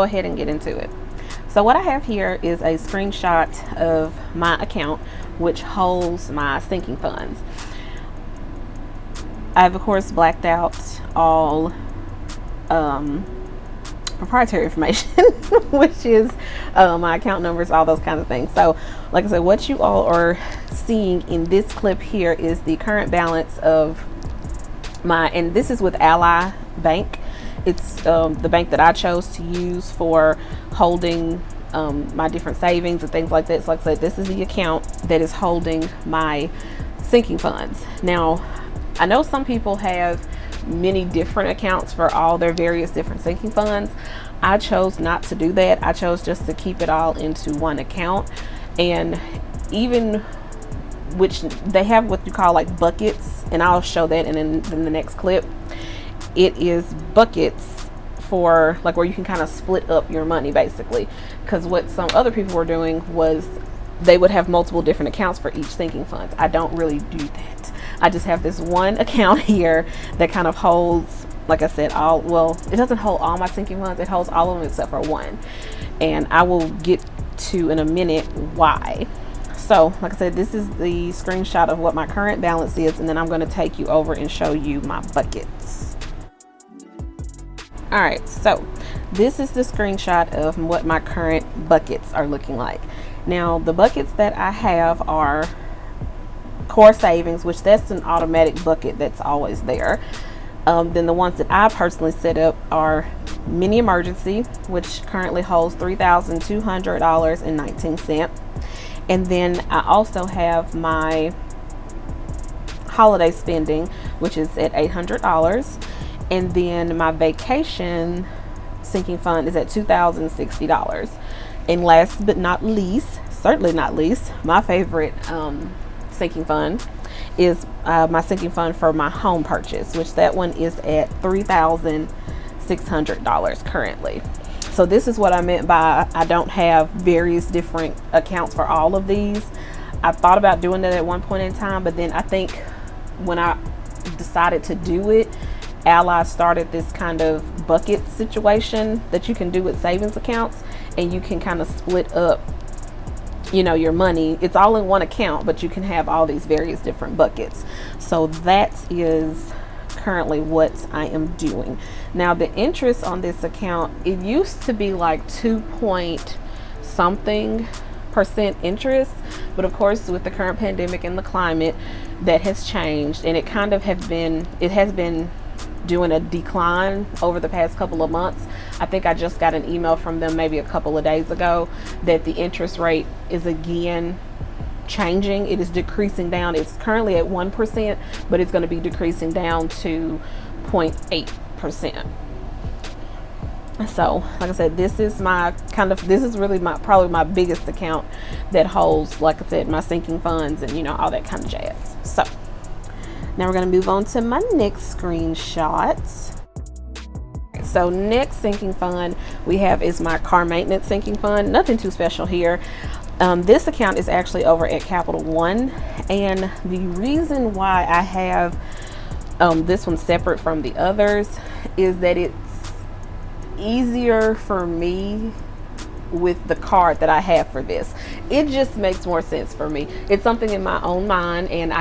go ahead and get into it. So what I have here is a screenshot of my account, which holds my sinking funds. I've of course blacked out all proprietary information, which is my account numbers, all those kinds of things. So like I said, what you all are seeing in this clip here is the current balance of my, and this is with Ally Bank. It's the bank that I chose to use for holding my different savings and things like that. So like I said, this is the account that is holding my sinking funds. Now, I know some people have many different accounts for all their various different sinking funds. I chose not to do that. I chose just to keep it all into one account, and even which they have what you call like buckets, and I'll show that in the next clip. It is buckets for like where you can kind of split up your money basically, because what some other people were doing was they would have multiple different accounts for each sinking fund. I don't really do that. I just have this one account here that kind of holds, like I said, all, well, it doesn't hold all my sinking funds. It holds all of them except for one. And I will get to in a minute why. So like I said, this is the screenshot of what my current balance is, and then I'm going to take you over and show you my buckets. All right, so this is the screenshot of what my current buckets are looking like. Now, the buckets that I have are core savings, which that's an automatic bucket that's always there. Then the ones that I personally set up are mini emergency, which currently holds $3,200.19. And then I also have my holiday spending, which is at $800. And then my vacation sinking fund is at $2,060. And last but not least, certainly not least, my favorite sinking fund is my sinking fund for my home purchase, which that one is at $3,600 currently. So this is what I meant by I don't have various different accounts for all of these. I thought about doing that at one point in time, but then I think when I decided to do it, Ally started this kind of bucket situation that you can do with savings accounts, and you can kind of split up, you know, your money. It's all in one account, but you can have all these various different buckets. So that is currently what I am doing. Now, the interest on this account, it used to be like 2 point something % interest, but of course with the current pandemic and the climate, that has changed, and it kind of has been doing a decline over the past couple of months. I think I just got an email from them maybe a couple of days ago that the interest rate is again changing. It is decreasing down. It's currently at 1%, but it's going to be decreasing down to 0.8%. So like I said, this is my this is really probably my biggest account that holds, like I said, my sinking funds and, you know, all that kind of jazz. So now we're going to move on to my next screenshot. So next sinking fund we have is my car maintenance sinking fund. Nothing too special here. This account is actually over at Capital One, and the reason why I have this one separate from the others is that it's easier for me with the card that I have for this. It just makes more sense for me. It's something in my own mind, and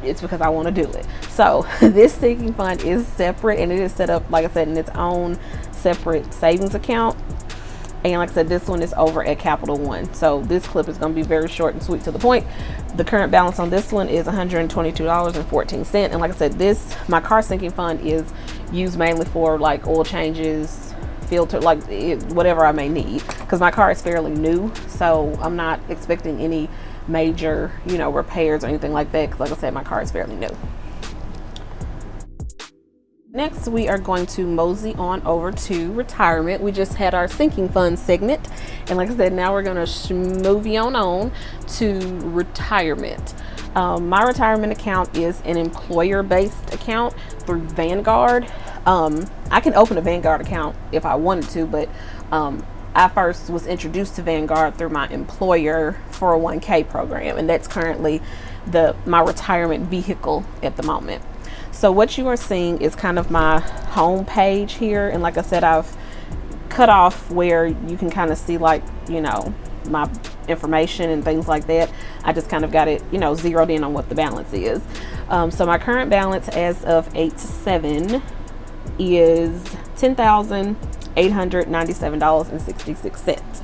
it's because I want to do it. So this sinking fund is separate, and it is set up, like I said, in its own separate savings account. And like I said, this one is over at Capital One. So this clip is going to be very short and sweet to the point. The current balance on this one is $122.14. And like I said, my car sinking fund is used mainly for like oil changes, filter, like whatever I may need, because my car is fairly new, so I'm not expecting any major, you know, repairs or anything like that, because like I said, my car is fairly new. Next, we are going to mosey on over to retirement. We just had our sinking fund segment, and like I said, now we're going to move on to retirement. My retirement account is an employer-based account through Vanguard. I can open a Vanguard account if I wanted to, but I first was introduced to Vanguard through my employer 401k program, and that's currently my retirement vehicle at the moment. So what you are seeing is kind of my home page here, and like I said, I've cutoff where you can kind of see, like, you know, my information and things like that. I just kind of got it, you know, zeroed in on what the balance is. So my current balance as of 8/7 is $10,897.66.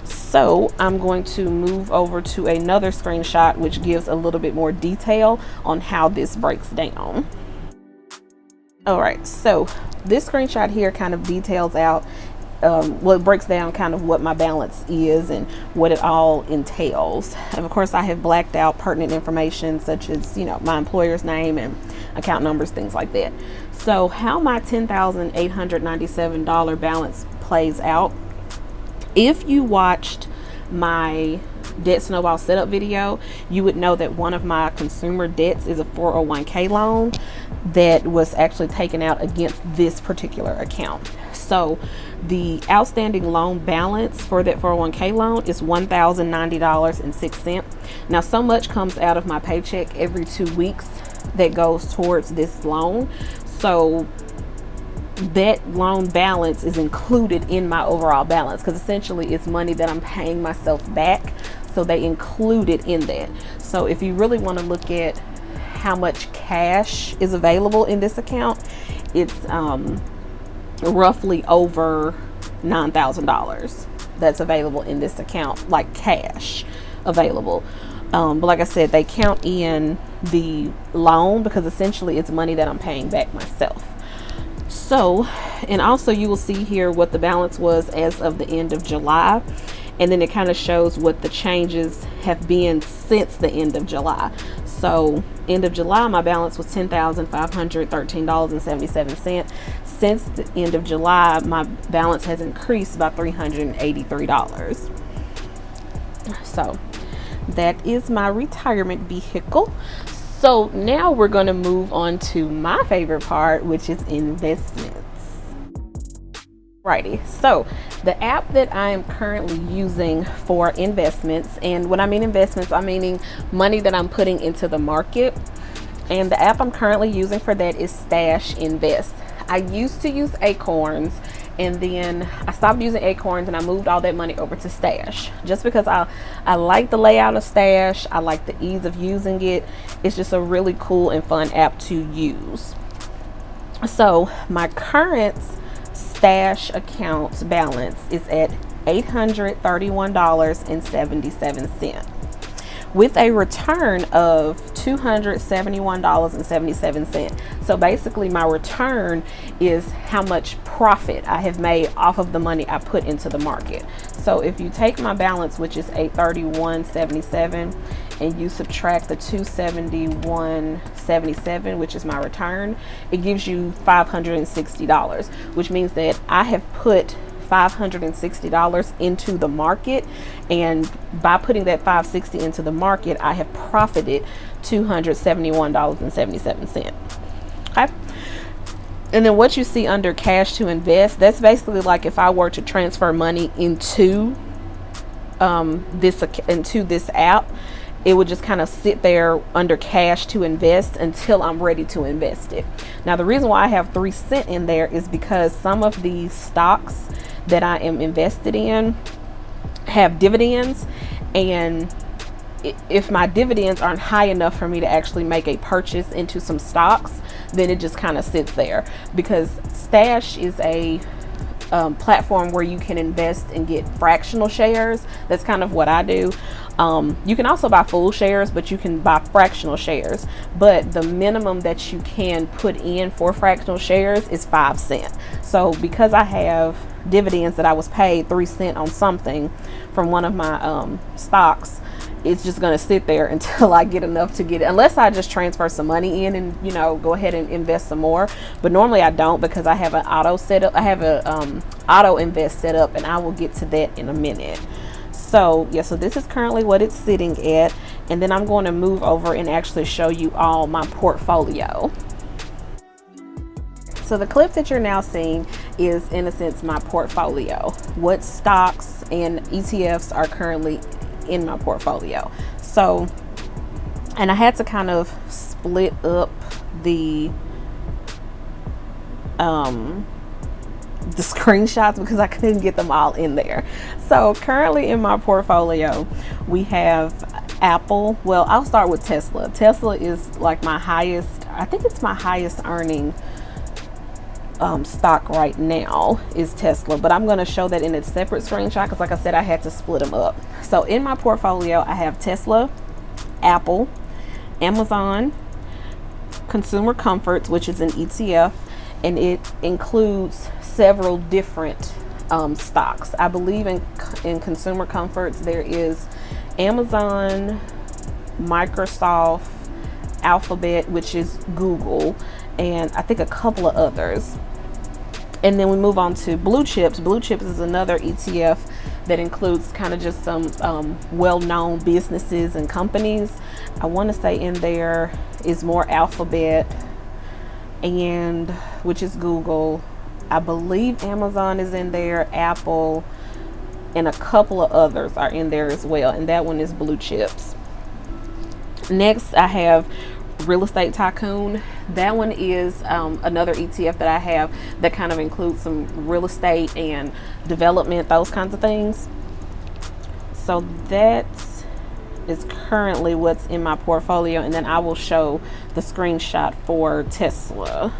So I'm going to move over to another screenshot which gives a little bit more detail on how this breaks down. All right, so this screenshot here kind of details out it breaks down kind of what my balance is and what it all entails. And of course I have blacked out pertinent information such as, you know, my employer's name and account numbers, things like that. So how my $10,897 balance plays out, if you watched my debt snowball setup video, you would know that one of my consumer debts is a 401k loan that was actually taken out against this particular account. So the outstanding loan balance for that 401k loan is $1,090.06. Now, so much comes out of my paycheck every 2 weeks that goes towards this loan. So that loan balance is included in my overall balance because essentially it's money that I'm paying myself back. So they include it in that. So if you really want to look at how much cash is available in this account, it's roughly over $9,000 that's available in this account, like cash available. But like I said, they count in the loan because essentially it's money that I'm paying back myself. So, and also you will see here what the balance was as of the end of July. And then it kind of shows what the changes have been since the end of July. So end of July, my balance was $10,513.77. Since the end of July, my balance has increased by $383. So that is my retirement vehicle. So now we're going to move on to my favorite part, which is investments. Righty, so the app that I am currently using for investments, and when I mean investments, I'm meaning money that I'm putting into the market, and the app I'm currently using for that is Stash Invest. I used to use Acorns, and then I stopped using Acorns and I moved all that money over to Stash just because I like the layout of Stash. I like the ease of using it. It's just a really cool and fun app to use. So my current Stash account balance is at $831.77 with a return of $271.77. So basically my return is how much profit I have made off of the money I put into the market. So if you take my balance, which is $831.77, and you subtract the $271.77, which is my return, it gives you $560, which means that I have put $560 into the market, and by putting that $560 into the market, I have profited $271.77. Okay. And then what you see under cash to invest, that's basically like if I were to transfer money into this app, it would just kind of sit there under cash to invest until I'm ready to invest it. Now, the reason why I have 3 cents in there is because some of these stocks that I am invested in have dividends, and if my dividends aren't high enough for me to actually make a purchase into some stocks, then it just kind of sits there, because Stash is a platform where you can invest and get fractional shares. That's kind of what I do. You can also buy full shares, but you can buy fractional shares, but the minimum that you can put in for fractional shares is 5 cents. So because I have dividends that I was paid 3 cents on something from one of my stocks, it's just going to sit there until I get enough to get it, unless I just transfer some money in and, you know, go ahead and invest some more. But normally I don't, because I have an auto setup. I have a auto invest set up, and I will get to that in a minute. So yeah, so this is currently what it's sitting at, and then I'm going to move over and actually show you all my portfolio. So the clip that you're now seeing is, in a sense, my portfolio. What stocks and ETFs are currently in my portfolio. So, and I had to kind of split up the the screenshots because I couldn't get them all in there. So currently in my portfolio, we have Apple. Well, I'll start with Tesla. Tesla is like my highest, I think it's my highest earning stock right now is Tesla, but I'm going to show that in a separate screenshot because like I said, I had to split them up. So in my portfolio, I have Tesla, Apple, Amazon, Consumer Comforts, which is an ETF, and it includes several different stocks. I believe in Consumer Comforts there is Amazon, Microsoft, Alphabet, which is Google, and I think a couple of others. And then we move on to Blue Chips. Blue Chips is another ETF that includes kind of just some well-known businesses and companies. I want to say in there is more Alphabet, and which is Google. I believe Amazon is in there, Apple, and a couple of others are in there as well, and that one is Blue Chips. Next, I have Real Estate Tycoon. That one is another ETF that I have that kind of includes some real estate and development, those kinds of things. So that is currently what's in my portfolio, and then I will show the screenshot for Tesla.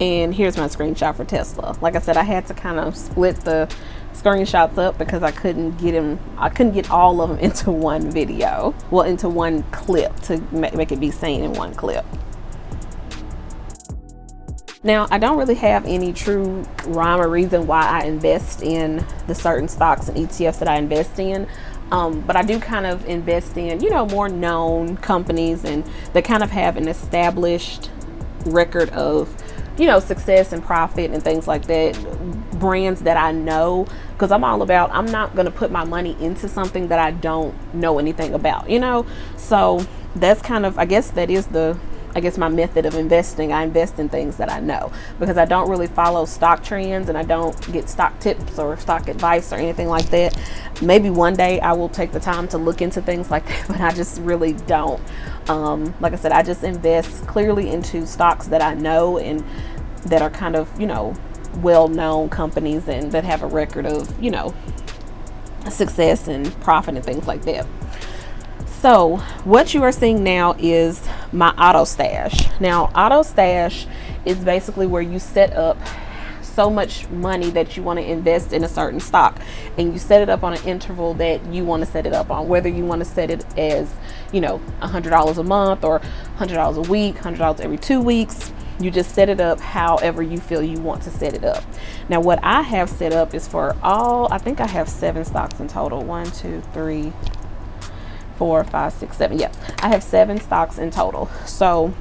And here's my screenshot for Tesla. Like I said, I had to kind of split the screenshots up because I couldn't get all of them into one video, well, into one clip to make it be seen in one clip. Now, I don't really have any true rhyme or reason why I invest in the certain stocks and ETFs that I invest in, but I do kind of invest in, more known companies and that kind of have an established record of success and profit and things like that, brands that I know, because I'm not going to put my money into something that I don't know anything about, so that's kind of, I guess my method of investing. I invest in things that I know because I don't really follow stock trends and I don't get stock tips or stock advice or anything like that. Maybe one day I will take the time to look into things like that, but I just really don't. Like I said, I just invest clearly into stocks that I know and that are kind of, well-known companies and that have a record of, success and profit and things like that. So what you are seeing now is my auto stash. Now, auto stash is basically where you set up so much money that you want to invest in a certain stock, and you set it up on an interval that you want to set it up on, whether you want to set it as $100 a month or $100 a week, $100 every 2 weeks. You just set it up however you feel you want to set it up. Now, what I have set up is for I think I have 7 stocks in total. 1, 2, 3, 4, 5, 6, 7. Yeah, I have 7 stocks in total. So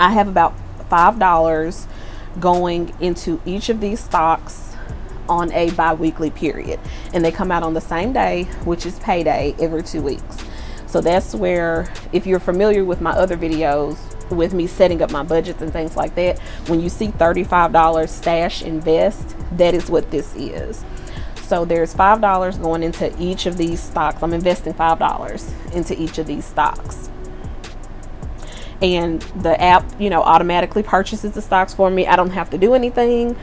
I have about $5 going into each of these stocks on a bi-weekly period, and they come out on the same day, which is payday, every 2 weeks. So that's where, if you're familiar with my other videos with me setting up my budgets and things like that, when you see $35 stash invest, that is what this is. So there's $5 going into each of these stocks. I'm investing $5 into each of these stocks, and the app automatically purchases the stocks for me. I don't have to do anything.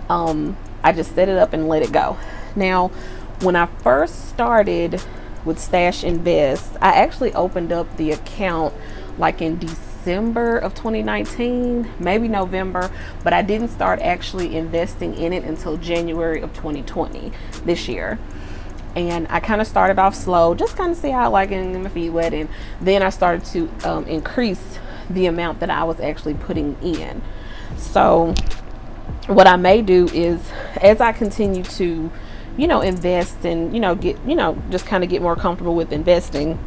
I just set it up and let it go. Now, when I first started with Stash Invest, I actually opened up the account like in December of 2019, maybe November, but I didn't start actually investing in it until January of 2020 this year. And I kind of started off slow, just kind of see how I like getting my feet wet, and then I started to increase the amount that I was actually putting in. So what I may do is, as I continue to invest and get just kind of get more comfortable with investing,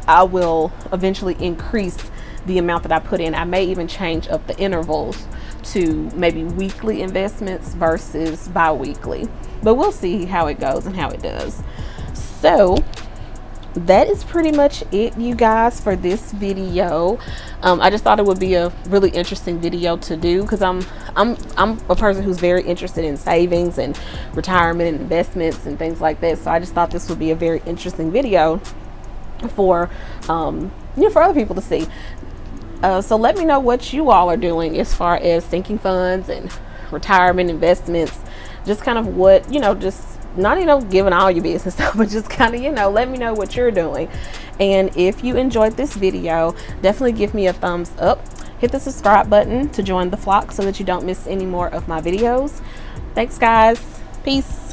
I will eventually increase the amount that I put in. I may even change up the intervals to maybe weekly investments versus bi-weekly, but we'll see how it goes and how it does. So that is pretty much it, you guys, for this video. I just thought it would be a really interesting video to do because I'm a person who's very interested in savings and retirement and investments and things like that. So I just thought this would be a very interesting video for for other people to see. So let me know what you all are doing as far as sinking funds and retirement investments, just kind of what, just not, giving all your business stuff, but just kind of, let me know what you're doing. And if you enjoyed this video, definitely give me a thumbs up. Hit the subscribe button to join the flock so that you don't miss any more of my videos. Thanks, guys. Peace.